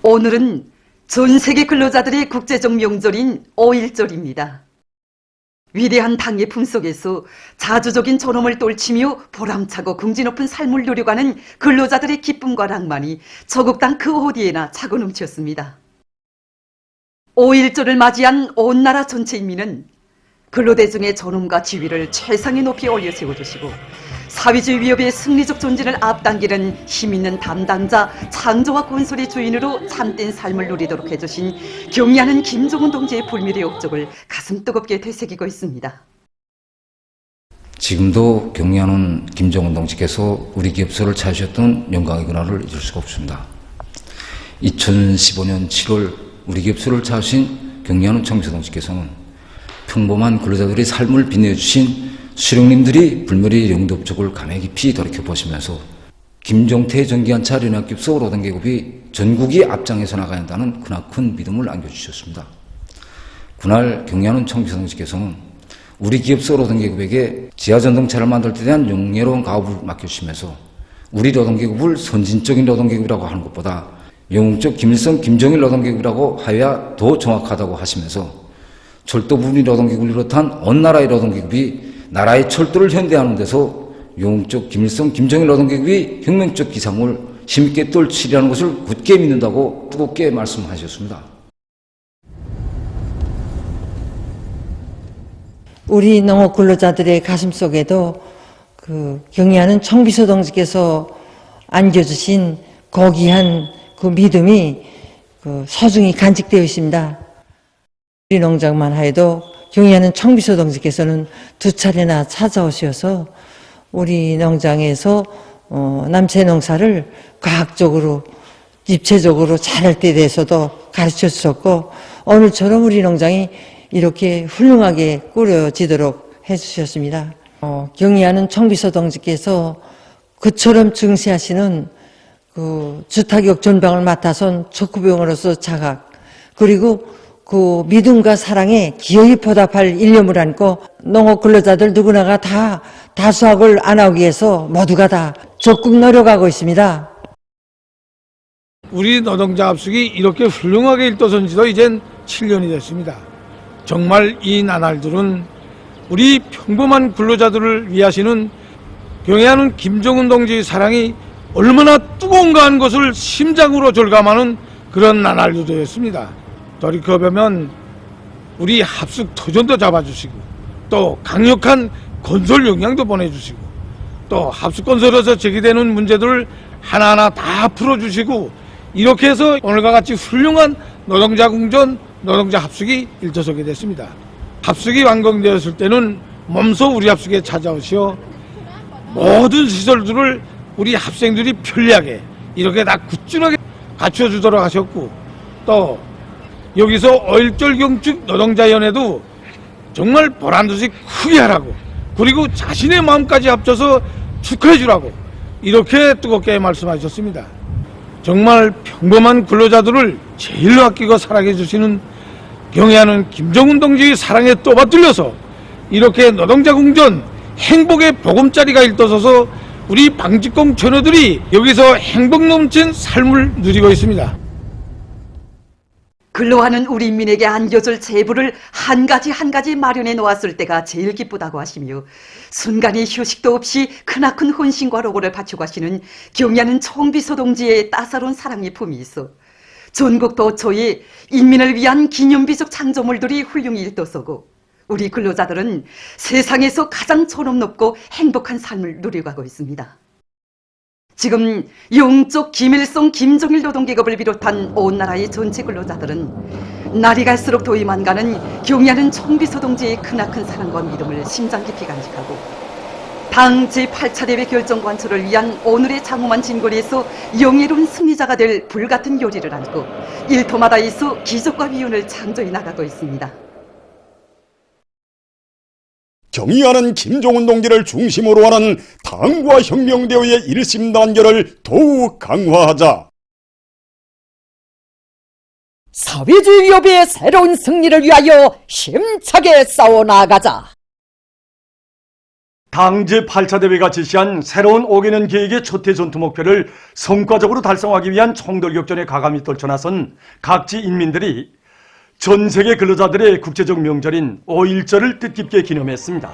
오늘은 전 세계 근로자들의 국제적 명절인 5.1절입니다. 위대한 당의 품속에서 자주적인 존엄을 떨치며 보람차고 긍지 높은 삶을 누려가는 근로자들의 기쁨과 낭만이 저국 땅 그 어디에나 차고 넘쳤습니다. 5.1절을 맞이한 온 나라 전체 인민은 근로대중의 존엄과 지위를 최상에 높이 올려 세워주시고 사회주의 위협의 승리적 존재를 앞당기는 힘있는 담당자, 창조와 건설의 주인으로 참된 삶을 누리도록 해주신 경의하는 김정은 동지의 불멸의 업적을 가슴 뜨겁게 되새기고 있습니다. 지금도 경의하는 김정은 동지께서 우리 기업소를 찾으셨던 영광의 그날을 잊을 수가 없습니다. 2015년 7월 우리 기업소를 찾으신 경의하는 청비서 동지께서는 평범한 근로자들의 삶을 빛내주신 수령님들이 불멸의 영도 업적을 감회 깊이 돌이켜보시면서 김종태 전기한차 연합기업소 노동계급이 전국이 앞장에서 나가야 한다는 크나큰 믿음을 안겨주셨습니다. 그날 경의하는 청비서 동지께서는 우리 기업소 노동계급에게 지하전동차를 만들 때 대한 영예로운 가업을 맡겨주시면서 우리 노동계급을 선진적인 노동계급이라고 하는 것보다 영웅적 김일성, 김정일 노동계급이라고 하여야 더 정확하다고 하시면서 철도부분이 노동계급을 비롯한 온 나라의 노동계급이 나라의 철도를 현대하는 데서 영웅적 김일성, 김정일 노동계급이 혁명적 기상을 힘있게 떨치리라는 것을 굳게 믿는다고 뜨겁게 말씀하셨습니다. 우리 농업 근로자들의 가슴 속에도 경의하는 청비서 동지께서 안겨주신 고귀한 그 믿음이 소중히 간직되어 있습니다. 우리 농장만 하여도 경의하는 청비서 동지께서는 2차례나 찾아오셔서 우리 농장에서 남체 농사를 과학적으로 입체적으로 잘할 때 대해서도 가르쳐 주셨고 오늘처럼 우리 농장이 이렇게 훌륭하게 꾸려지도록 해주셨습니다. 경의하는 청비서 동지께서 그처럼 증시하시는 주타격 전방을 맡아선 촉구병으로서 자각 그리고 그 믿음과 사랑에 기어이 보답할 일념을 안고 농업 근로자들 누구나가 다 다수학을 안 하기 위해서 모두가 다 적극 노력하고 있습니다. 우리 노동자 합숙이 이렇게 훌륭하게 일도선 지도 이젠 7년이 됐습니다. 정말 이 나날들은 우리 평범한 근로자들을 위하시는 경애하는 김정은 동지의 사랑이 얼마나 뜨거운가 하는 것을 심장으로 절감하는 그런 나날들이었습니다. 돌이켜보면 우리 합숙 터전도 잡아주시고 또 강력한 건설 역량도 보내주시고 또 합숙 건설에서 제기되는 문제들을 하나하나 다 풀어주시고 이렇게 해서 오늘과 같이 훌륭한 노동자 공전, 노동자 합숙이 일터서게 됐습니다. 합숙이 완공되었을 때는 몸소 우리 합숙에 찾아오시어 모든 시설들을 우리 합생들이 편리하게 이렇게 다 구준하게 갖춰주도록 하셨고 또 여기서 5.1절 경축 노동자연회도 정말 보란듯이 크게 하라고 그리고 자신의 마음까지 합쳐서 축하해 주라고 이렇게 뜨겁게 말씀하셨습니다. 정말 평범한 근로자들을 제일로 아끼고 사랑해 주시는 경애하는 김정은 동지의 사랑에 떠받들려서 이렇게 노동자 공전 행복의 보금자리가 일떠서서 우리 방직공 처녀들이 여기서 행복 넘친 삶을 누리고 있습니다. 근로하는 우리 인민에게 안겨줄 제부를 한 가지 마련해 놓았을 때가 제일 기쁘다고 하시며 순간의 휴식도 없이 크나큰 헌신과 로고를 바쳐가시는 경의하는 청비서 동지의 따사로운 사랑의 품이 있어 전국 도처에 인민을 위한 기념비적 창조물들이 훌륭히 일떠서고 우리 근로자들은 세상에서 가장 존엄 높고 행복한 삶을 누려가고 있습니다. 지금 영적 김일성, 김정일 노동계급을 비롯한 온 나라의 전체 근로자들은 날이 갈수록 도임만 가는 경의하는 청비서 동지의 크나큰 사랑과 믿음을 심장 깊이 간직하고 당 제8차 대회 결정 관철을 위한 오늘의 장엄한 진거리에서 영예로운 승리자가 될 불같은 요리를 안고 일터마다에서 기적과 위운을 창조해 나가고 있습니다. 경의하는 김정은 동지를 중심으로 하는 당과 혁명대회의 일심단결을 더욱 강화하자. 사회주의 위협의 새로운 승리를 위하여 힘차게 싸워나가자. 당 제8차 대회가 제시한 새로운 5개년 계획의 초태 전투 목표를 성과적으로 달성하기 위한 총돌격전에 가감히 떨쳐나선 각지 인민들이 전 세계 근로자들의 국제적 명절인 5.1절을 뜻깊게 기념했습니다.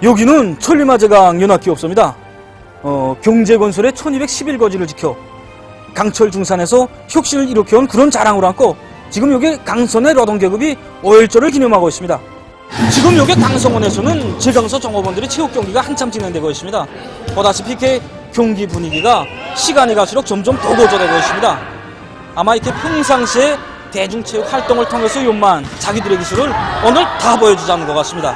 여기는 천리마제강 연합기업소입니다. 경제건설의 1211거지를 지켜 강철 중산에서 혁신을 일으켜온 그런 자랑을 안고 지금 여기 강선의 노동계급이 5.1절을 기념하고 있습니다. 지금 여기 강성원에서는 제강서 종업원들의 체육 경기가 한참 진행되고 있습니다. 보다시피 이렇게 경기 분위기가 시간이 갈수록 점점 더 고조되고 있습니다. 아마 이렇게 평상시에 대중체육 활동을 통해서 요만 자기들의 기술을 오늘 다 보여주자는 것 같습니다.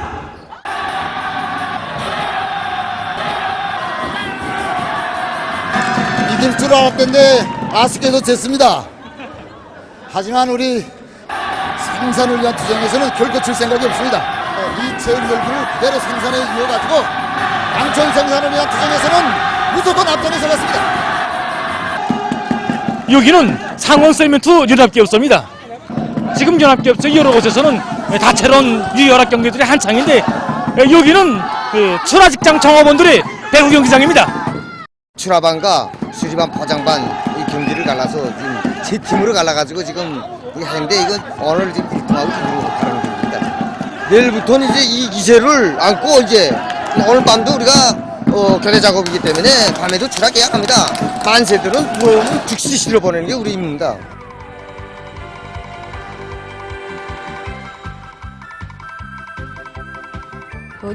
이길 줄 알았던데 아쉽게도 졌습니다. 하지만 우리 생산을 위한 투쟁에서는 결코 질 생각이 없습니다. 이 체육 열기를 그대로 생산에 이어가지고 강촌 생산을 위한 투쟁에서는 무조건 앞전에 서겠습니다. 여기는 상원세멘트 연합기업소입니다. 지금 연합기업소 여러 곳에서는 다채로운 유혈학 경기들이 한창인데 여기는 출하직장 종업원들의 배구 경기장입니다. 출하반과 수리반, 포장반 이 경기를 갈라서 지금 세 팀으로 갈라가지고 지금 하는데 이건 오늘 지금 1등하고 2등으로 가는 겁니다. 내일부터는 이제 이 기세를 안고 이제 오늘 밤도 우리가 교대 작업이기 때문에 밤에도 출하 계약합니다. 만세들은 부모님 즉시 실어보내는 게 우리 임무입니다.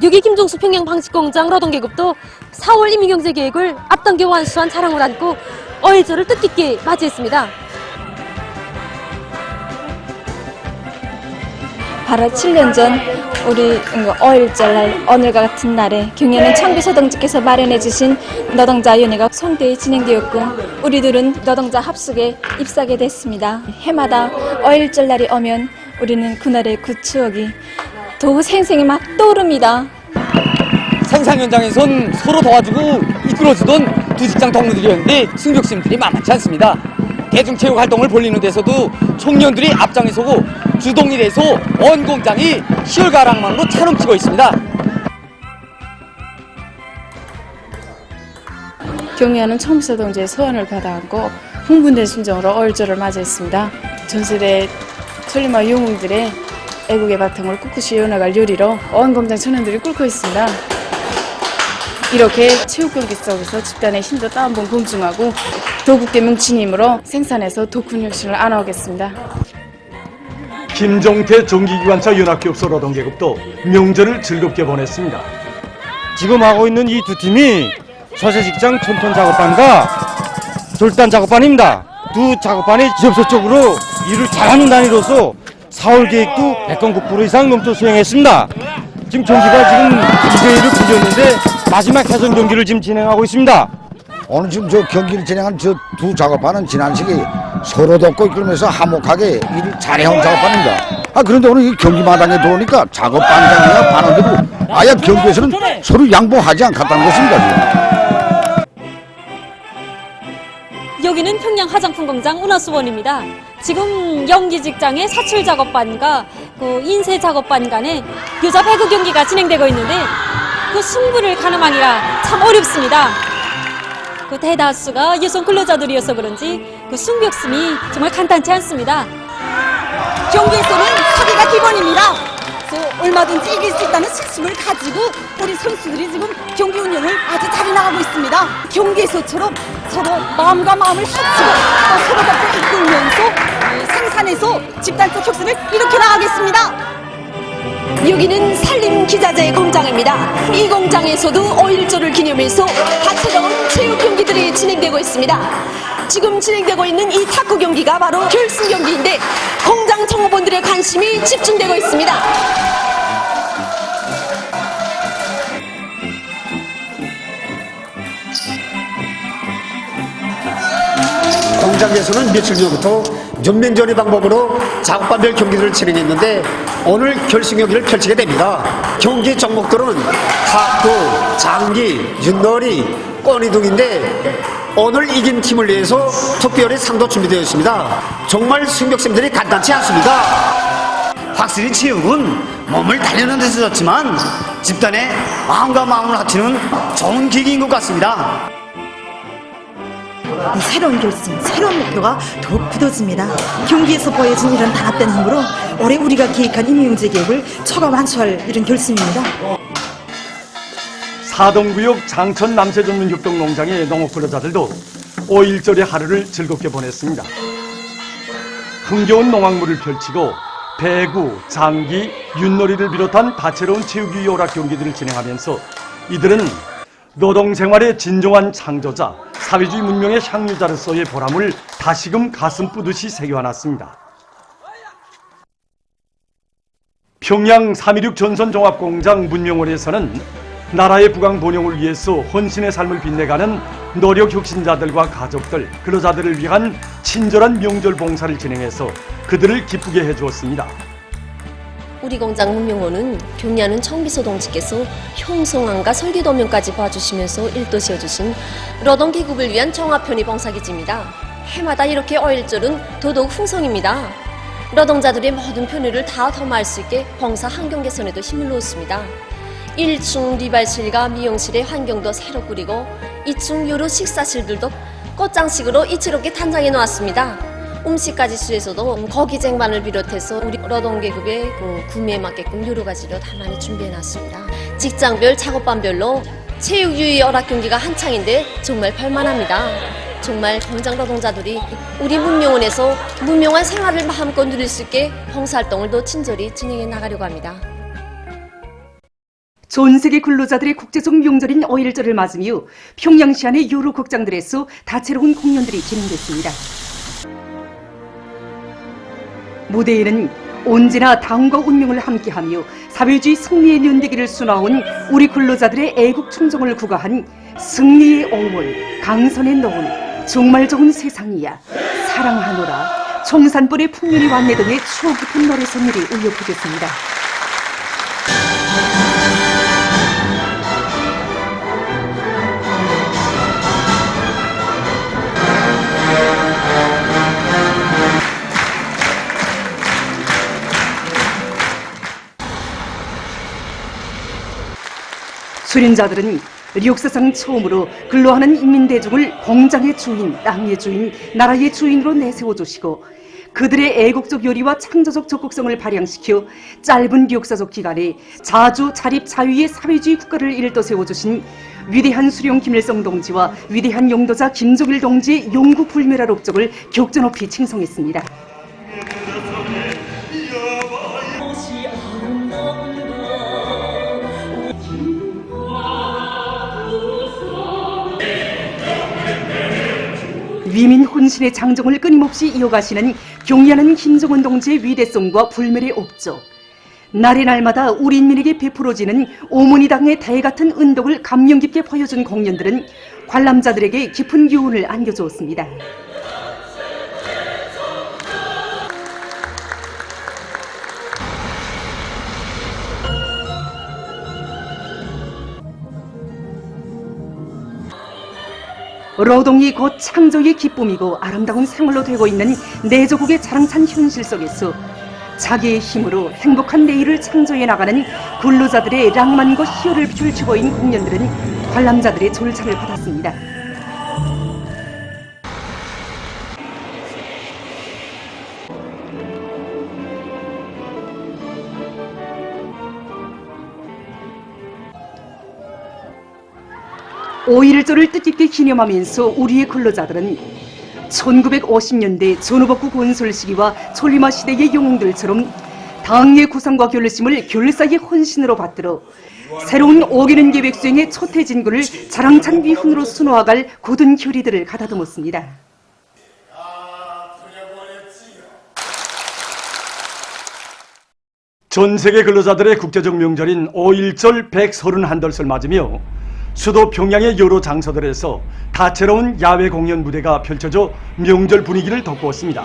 여기 김종수 평양 방직공장 노동계급도 4월 임의경제계획을 앞당겨 완수한 자랑을 안고 5.1절을 뜻깊게 맞이했습니다. 바로 7년 전 우리 5.1절 날 오늘과 같은 날에 경연은 청비소동직께서 마련해 주신 노동자위원회가 성대히 진행되었고 우리들은 노동자 합숙에 입사하게 됐습니다. 해마다 5.1절 날이 오면 우리는 그날의 그 추억이 더욱 생생히 막 떠오릅니다. 생산 현장에선 서로 도와주고 이끌어주던 두 직장 동료들이었는데 승격심들이 만만치 않습니다. 대중체육 활동을 벌리는 데서도 청년들이 앞장서고 주동이 돼서 온 공장이 시열가랑망으로 차넘치고 있습니다. 경리하는 청비소동지의 소원을 받아안고 흥분된 심정으로 5.1절을 맞이했습니다. 전설의 천리마 영웅들의 애국의 바탕을 꿋꿋이 이어나갈 요리로 온 공장 청년들이 꿇고 있습니다. 이렇게 체육 경기 속에서 집단의 힘도 또 한 번 검증하고 더 굳게 뭉친 힘으로 생산해서 더 큰 혁신을 안아오겠습니다. 김종태 전기기관차 연합기업소 노동계급도 명절을 즐겁게 보냈습니다. 지금 하고 있는 이 두 팀이 소재직장 촌톤 작업반과 돌단 작업반입니다. 두 작업반이 지역적으로 일을 잘하는 단위로서 4월 계획도 100건 이상 넘게 수행했습니다. 지금 경기가 지금 2대1을 굴렸는데 마지막 해선 경기를 지금 진행하고 있습니다. 오늘 지금 저 경기를 진행한 저 두 작업반은 지난 시기 서로 돕고 이끌면서 화목하게 일을 잘해온 작업반입니다. 그런데 오늘 이 경기 마당에 들어오니까 작업반장이나 반원들이 아예 경기에서는 서로 양보하지 않겠다는 것입니다. 여기는 평양 화장품 공장 운하수원입니다. 지금 연기 직장의 사출 작업반과 인쇄 작업반 간에 여자 배구 경기가 진행되고 있는데 그 승부를 가늠하기가 참 어렵습니다. 대다수가 여성 근로자들이어서 그런지 승벽심이 정말 간단치 않습니다. 경기에서는 사기가 기본입니다. 얼마든지 이길 수 있다는信心을 가지고 우리 선수들이 지금 경기 운영을 아주 잘 나가고 있습니다. 경기에서처럼 서로 마음과 마음을 합치고 서로 덕을 이끌면서 생산해서 집단적 혁신을 일으켜 나가겠습니다. 여기는 산림기자재 공장입니다. 이 공장에서도 5.1절을 기념해서 다채로운 체육 경기들이 진행되고 있습니다. 지금 진행되고 있는 이 탁구 경기가 바로 결승 경기인데 공장 종업원들의 관심이 집중되고 있습니다. 공장에서는 며칠 전부터 연맹전의 방법으로 작업반별 경기를 진행했는데 오늘 결승 경기를 펼치게 됩니다. 경기 종목들은 탁구, 장기, 윷놀이, 꼬니 등인데 오늘 이긴 팀을 위해서 특별히 상도 준비되어 있습니다. 정말 승격심들이 간단치 않습니다. 확실히 체육은 몸을 달리는 데서 좋지만 집단의 마음과 마음을 합치는 좋은 계기인 것 같습니다. 새로운 결심, 새로운 목표가 더욱 굳어집니다. 경기에서 보여진 이런 단합된 힘으로 올해 우리가 계획한 임용제 계획을 초과 완수할 이런 결심입니다. 사동구역 장천 남세전문협동농장의 농업근로자들도 5.1절의 하루를 즐겁게 보냈습니다. 흥겨운 농악물을 펼치고 배구, 장기, 윷놀이를 비롯한 다채로운 체육유희 오락 경기들을 진행하면서 이들은 노동생활의 진정한 창조자, 사회주의 문명의 향유자로서의 보람을 다시금 가슴 뿌듯이 새겨안았습니다. 평양 3.16 전선종합공장 문명원에서는 나라의 부강 번영을 위해서 헌신의 삶을 빛내가는 노력 혁신자들과 가족들, 근로자들을 위한 친절한 명절 봉사를 진행해서 그들을 기쁘게 해주었습니다. 우리 공장 문명원은 경리하는 청비서 동지께서 형성안과 설계도면까지 봐주시면서 일도 지어주신 노동계급을 위한 종합편의 봉사기지입니다. 해마다 이렇게 5.1절은 더더욱 풍성입니다. 노동자들의 모든 편의를 다 도모할 수 있게 봉사 환경 개선에도 힘을 놓았습니다. 1층 리발실과 미용실의 환경도 새로 꾸리고 2층 요로 식사실들도 꽃장식으로 이채롭게 탄장해 놓았습니다. 음식까지 수에서도 거기쟁반을 비롯해서 우리 노동계급의 구매에 맞게끔 여러 가지로 다 많이 준비해 놨습니다. 직장별, 작업반별로 체육유희 오락 경기가 한창인데 정말 볼만합니다. 정말 공장 노동자들이 우리 문명원에서 문명한 생활을 마음껏 누릴 수 있게 봉사활동을 더 친절히 진행해 나가려고 합니다. 전 세계 근로자들의 국제적 명절인 5.1절을 맞으며 평양시 안의 여러 극장들에서 다채로운 공연들이 진행됐습니다. 무대에는 언제나 다음과 운명을 함께하며 사회주의 승리의 연대기를 수놓아온 우리 근로자들의 애국 충정을 구가한 승리의 5월, 강선의 노을, 정말 좋은 세상이야, 사랑하노라, 청산벌의 풍년이 왔네 등의 추억 깊은 노래 선율이 울려 퍼졌습니다. 수련자들은 역사상 처음으로 근로하는 인민대중을 공장의 주인, 땅의 주인, 나라의 주인으로 내세워주시고 그들의 애국적 열의와 창조적 적극성을 발양시켜 짧은 역사적 기간에 자주 자립 자유의 사회주의 국가를 일떠 세워주신 위대한 수령 김일성 동지와 위대한 용도자 김정일 동지의 영구 불멸할 업적을 격전 높이 칭송했습니다. 위민 혼신의 장정을 끊임없이 이어가시는 경리하는 김정은 동지의 위대성과 불멸의 업적, 날의 날마다 우리 인민에게 베풀어지는 오모니당의 대 같은 은덕을 감명 깊게 보여준 공연들은 관람자들에게 깊은 교훈을 안겨주었습니다. 노동이 곧 창조의 기쁨이고 아름다운 생활로 되고 있는 내조국의 자랑찬 현실 속에서 자기의 힘으로 행복한 내일을 창조해 나가는 근로자들의 낭만과 희열을 펼치고 있는 공연들은 관람자들의 절차를 받았습니다. (5.1절을) 뜻깊게 기념하면서 우리의 근로자들은 1950년대 전후복구 건설 시기와 초리마 시대의 영웅들처럼 당의 구상과 결심을 결사의 헌신으로 받들어 새로운 5개년 계획 수행의 첫 해진구를 자랑찬 위훈으로 수놓아갈 굳은 결의들을 가다듬었습니다. 전 세계 근로자들의 국제적 명절인 5.1절 131덜을 맞으며 수도 평양의 여러 장소들에서 다채로운 야외 공연 무대가 펼쳐져 명절 분위기를 돋구었습니다.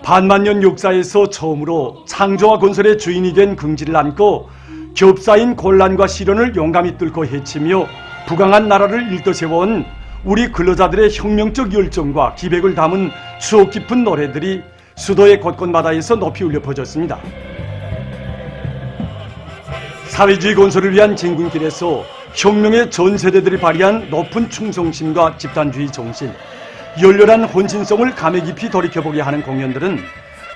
반만년 역사에서 처음으로 창조와 건설의 주인이 된 긍지를 안고 겹사인 곤란과 시련을 용감히 뚫고 헤치며 부강한 나라를 일떠세워온 우리 근로자들의 혁명적 열정과 기백을 담은 추억 깊은 노래들이 수도의 곳곳마다에서 높이 울려 퍼졌습니다. 사회주의 건설을 위한 진군길에서 혁명의 전 세대들이 발휘한 높은 충성심과 집단주의 정신, 열렬한 헌신성을 감회 깊이 돌이켜보게 하는 공연들은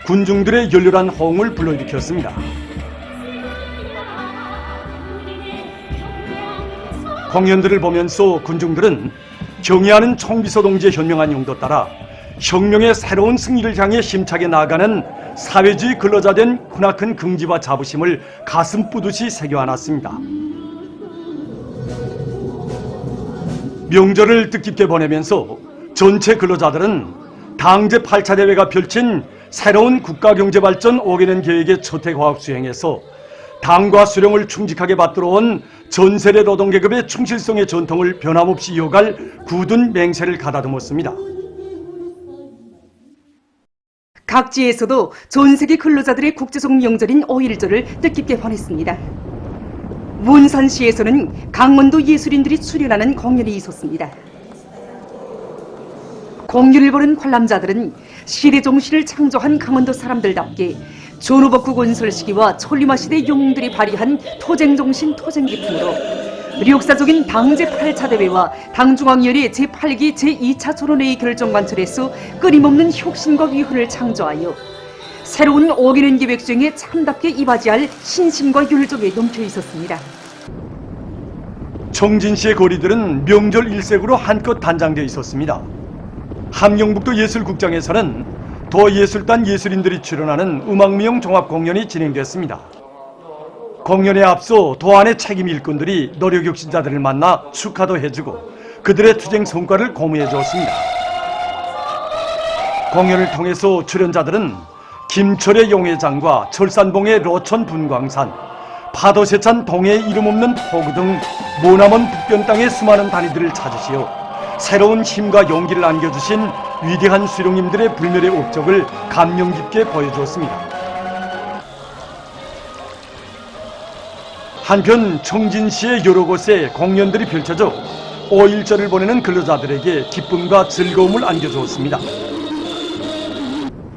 군중들의 열렬한 호응을 불러일으켰습니다. 공연들을 보면서 군중들은 경의하는 총비서 동지의 현명한 용도 따라 혁명의 새로운 승리를 향해 힘차게 나아가는 사회주의 근로자된 크나큰 긍지와 자부심을 가슴 뿌듯이 새겨안았습니다. 명절을 뜻깊게 보내면서 전체 근로자들은 당 제8차 대회가 펼친 새로운 국가경제발전 5개년 계획의 초택화합 수행에서 당과 수령을 충직하게 받들어온 전세대 노동계급의 충실성의 전통을 변함없이 이어갈 굳은 맹세를 가다듬었습니다. 각지에서도 전 세계 근로자들의 국제적 명절인 5.1절을 뜻깊게 보냈습니다. 문산시에서는 강원도 예술인들이 출연하는 공연이 있었습니다. 공연을 보는 관람자들은 시대 정신을 창조한 강원도 사람들답게 전후복구 건설 시기와 천리마 시대 영웅들이 발휘한 토쟁 정신, 토쟁 기품으로 역사적인 당 제8차 대회와 당중앙위원회 제8기 제2차 전원회의 결정관철에서 끊임없는 혁신과 위헌을 창조하여 새로운 5개년 계획 수행에 참답게 이바지할 신심과 열정에 넘쳐 있었습니다. 청진시의 거리들은 명절 일색으로 한껏 단장되어 있었습니다. 함경북도 예술국장에서는 도예술단 예술인들이 출연하는 음악무용 종합공연이 진행됐습니다. 공연에 앞서 도안의 책임 일꾼들이 노력혁신자들을 만나 축하도 해주고 그들의 투쟁 성과를 고무해 주었습니다. 공연을 통해서 출연자들은 김철의 용해장과 철산봉의 로천 분광산, 파도세찬 동해의 이름 없는 포구 등 머나먼 북변 땅의 수많은 다리들을 찾으시어 새로운 힘과 용기를 안겨주신 위대한 수령님들의 불멸의 업적을 감명 깊게 보여주었습니다. 한편 청진시의 여러 곳에 공연들이 펼쳐져 5.1절을 보내는 근로자들에게 기쁨과 즐거움을 안겨주었습니다.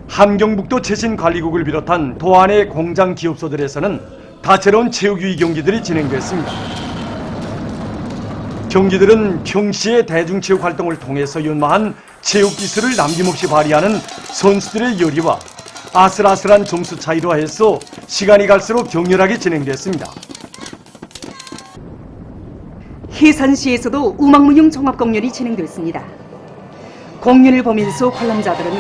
함경북도 최신관리국을 비롯한 도안의 공장 기업소들에서는 다채로운 체육유희 경기들이 진행됐습니다. 경기들은 평시의 대중체육 활동을 통해서 연마한 체육기술을 남김없이 발휘하는 선수들의 열의와 아슬아슬한 점수 차이로 해서 시간이 갈수록 격렬하게 진행됐습니다. 해산시에서도 음악무용 종합공연이 진행됐습니다. 공연을 보면서 관람자들은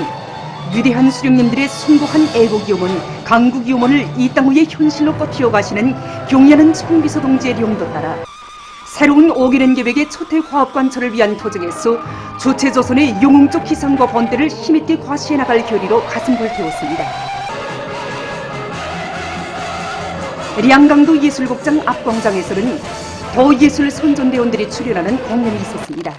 위대한 수령님들의 숭고한 애국기염원, 강국기염원을 이 땅 위에 현실로 꽃피워가시는 경의하는 총비서 동지의 용도 따라 새로운 5개년 계획의 초택화합관철을 위한 도정에서 주체조선의 영웅적 기상과 본때를 힘있게 과시해 나갈 결의로 가슴을 태웠습니다. 량강도 예술극장 앞광장에서는 도예술 선전대원들이 출연하는 공연이 있었습니다.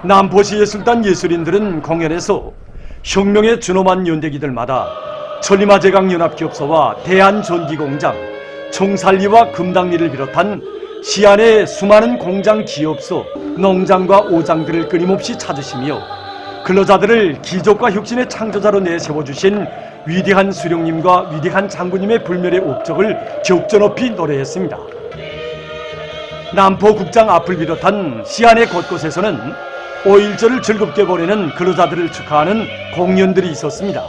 남포시 예술단 예술인들은 공연에서 혁명의 준엄한 연대기들마다 천리마 제강연합기업소와 대한전기공장, 총살리와 금당리를 비롯한 시안의 수많은 공장 기업소, 농장과 오장들을 끊임없이 찾으시며 근로자들을 기적과 혁신의 창조자로 내세워주신 위대한 수령님과 위대한 장군님의 불멸의 업적을 격전 높이 노래했습니다. 남포국장 앞을 비롯한 시안의 곳곳에서는 5.1절을 즐겁게 보내는 근로자들을 축하하는 공연들이 있었습니다.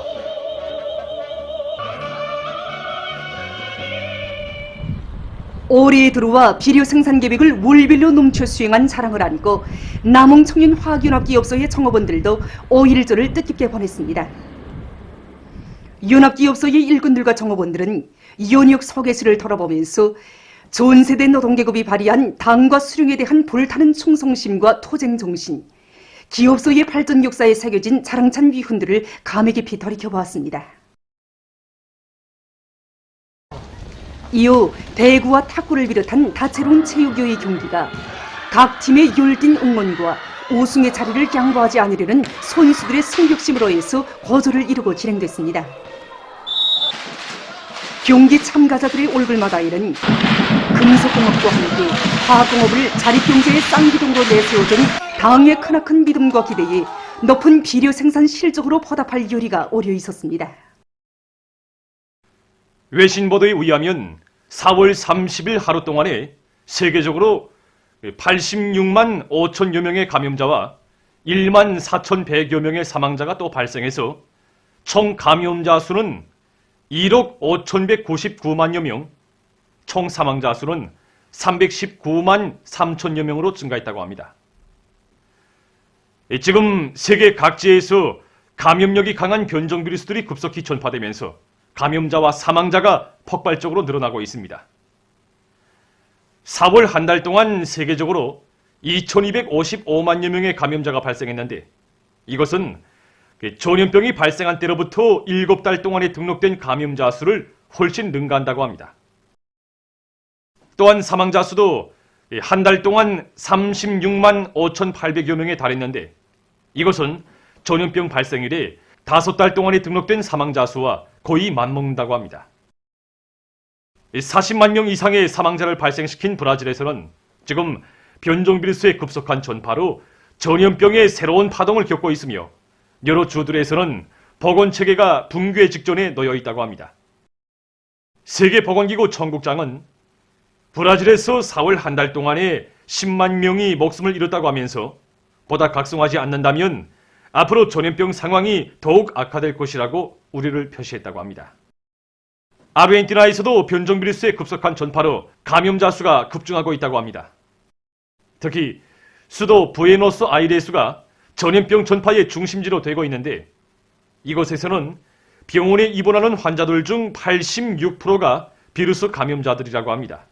올해에 들어와 비료 생산 계획을 월별로 넘쳐 수행한 자랑을 안고 남홍청년화학연합기업소의 청업원들도 5.1절을 뜻깊게 보냈습니다. 연합기업소의 일꾼들과 청업원들은 연역 소개수를 털어보면서 전 세대 노동계급이 발휘한 당과 수령에 대한 불타는 충성심과 토쟁정신, 기업소의 발전 역사에 새겨진 자랑찬 위훈들을 감회 깊이 돌이켜보았습니다. 이후 대구와 탁구를 비롯한 다채로운 체육여의 경기가 각 팀의 열띤 응원과 우승의 자리를 양보하지 않으려는 선수들의 승격심으로 해서 고조를 이루고 진행됐습니다. 경기 참가자들의 얼굴마다에는 금속공업과 함께 화학공업을 자립경제의 쌍기둥으로 내세워준 당의 크나큰 믿음과 기대에 높은 비료 생산 실적으로 보답할 요리가 오려 있었습니다. 외신 보도에 의하면 4월 30일 하루 동안에 세계적으로 86만 5천여 명의 감염자와 1만 4,100여 명의 사망자가 또 발생해서 총 감염자 수는 1억 5,199만여 명, 총 사망자 수는 319만 3천여 명으로 증가했다고 합니다. 지금 세계 각지에서 감염력이 강한 변종 비루스들이 급속히 전파되면서 감염자와 사망자가 폭발적으로 늘어나고 있습니다. 4월 한 달 동안 세계적으로 2,255만여 명의 감염자가 발생했는데 이것은 전염병이 발생한 때로부터 7달 동안에 등록된 감염자 수를 훨씬 능가한다고 합니다. 또한 사망자 수도 한 달 동안 36만 5,800여 명에 달했는데 이것은 전염병 발생 이래 5달 동안에 등록된 사망자 수와 거의 맞먹는다고 합니다. 40만 명 이상의 사망자를 발생시킨 브라질에서는 지금 변종 비루스의 급속한 전파로 전염병의 새로운 파동을 겪고 있으며 여러 주들에서는 보건체계가 붕괴 직전에 놓여 있다고 합니다. 세계보건기구 총국장은 브라질에서 4월 한 달 동안에 10만 명이 목숨을 잃었다고 하면서 보다 각성하지 않는다면 앞으로 전염병 상황이 더욱 악화될 것이라고 우려를 표시했다고 합니다. 아르헨티나에서도 변종 비루스의 급속한 전파로 감염자 수가 급증하고 있다고 합니다. 특히 수도 부에노스아이레스가 전염병 전파의 중심지로 되고 있는데 이곳에서는 병원에 입원하는 환자들 중 86%가 비루스 감염자들이라고 합니다.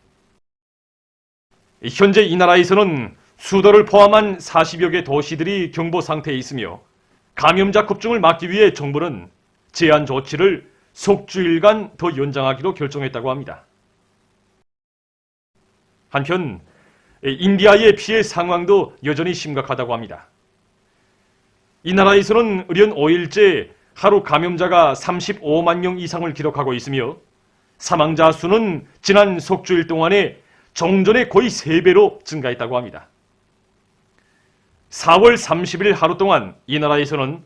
현재 이 나라에서는 수도를 포함한 40여 개 도시들이 경보 상태에 있으며 감염자 급증을 막기 위해 정부는 제한 조치를 속주일간 더 연장하기로 결정했다고 합니다. 한편 인디아의 피해 상황도 여전히 심각하다고 합니다. 이 나라에서는 의련 5일째 하루 감염자가 35만 명 이상을 기록하고 있으며 사망자 수는 지난 속주일 동안에 종전의 거의 3배로 증가했다고 합니다. 4월 30일 하루 동안 이 나라에서는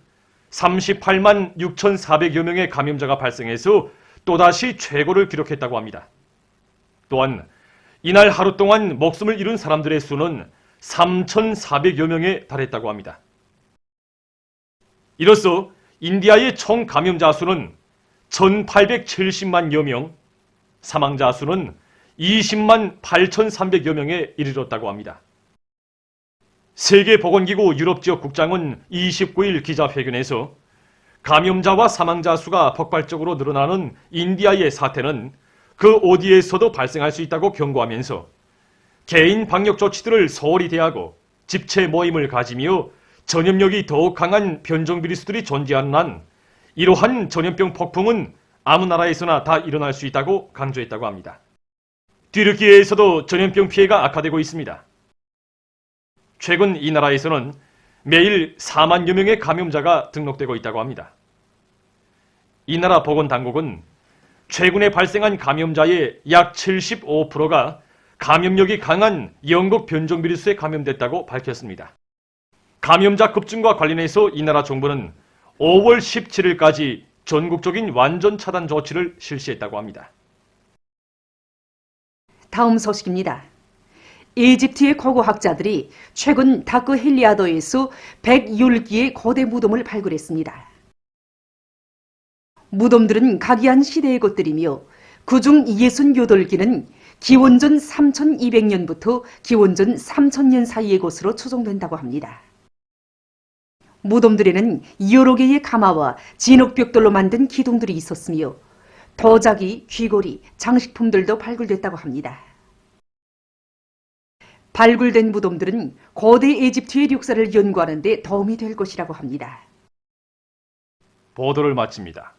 38만 6,400여 명의 감염자가 발생해서 또다시 최고를 기록했다고 합니다. 또한 이날 하루 동안 목숨을 잃은 사람들의 수는 3,400여 명에 달했다고 합니다. 이로써 인디아의 총 감염자 수는 1,870만여 명, 사망자 수는 20만 8,300여 명에 이르렀다고 합니다. 세계보건기구 유럽지역 국장은 29일 기자회견에서 감염자와 사망자 수가 폭발적으로 늘어나는 인디아의 사태는 그 어디에서도 발생할 수 있다고 경고하면서 개인 방역 조치들을 소홀히 대하고 집체 모임을 가지며 전염력이 더욱 강한 변종 비루스들이 존재하는 한 이러한 전염병 폭풍은 아무 나라에서나 다 일어날 수 있다고 강조했다고 합니다. 튀르키예에서도 전염병 피해가 악화되고 있습니다. 최근 이 나라에서는 매일 4만여 명의 감염자가 등록되고 있다고 합니다. 이 나라 보건당국은 최근에 발생한 감염자의 약 75%가 감염력이 강한 영국 변종 비루스에 감염됐다고 밝혔습니다. 감염자 급증과 관련해서 이 나라 정부는 5월 17일까지 전국적인 완전 차단 조치를 실시했다고 합니다. 다음 소식입니다. 이집트의 고고학자들이 최근 다크 힐리아더에서 110기의 거대 무덤을 발굴했습니다. 무덤들은 각이한 시대의 것들이며 그중 68기는 기원전 3200년부터 기원전 3000년 사이의 것으로 추정된다고 합니다. 무덤들에는 여러 개의 가마와 진흙벽돌로 만든 기둥들이 있었으며 도자기, 귀걸이, 장식품들도 발굴됐다고 합니다. 발굴된 무덤들은 고대 이집트의 역사를 연구하는 데 도움이 될 것이라고 합니다. 보도를 마칩니다.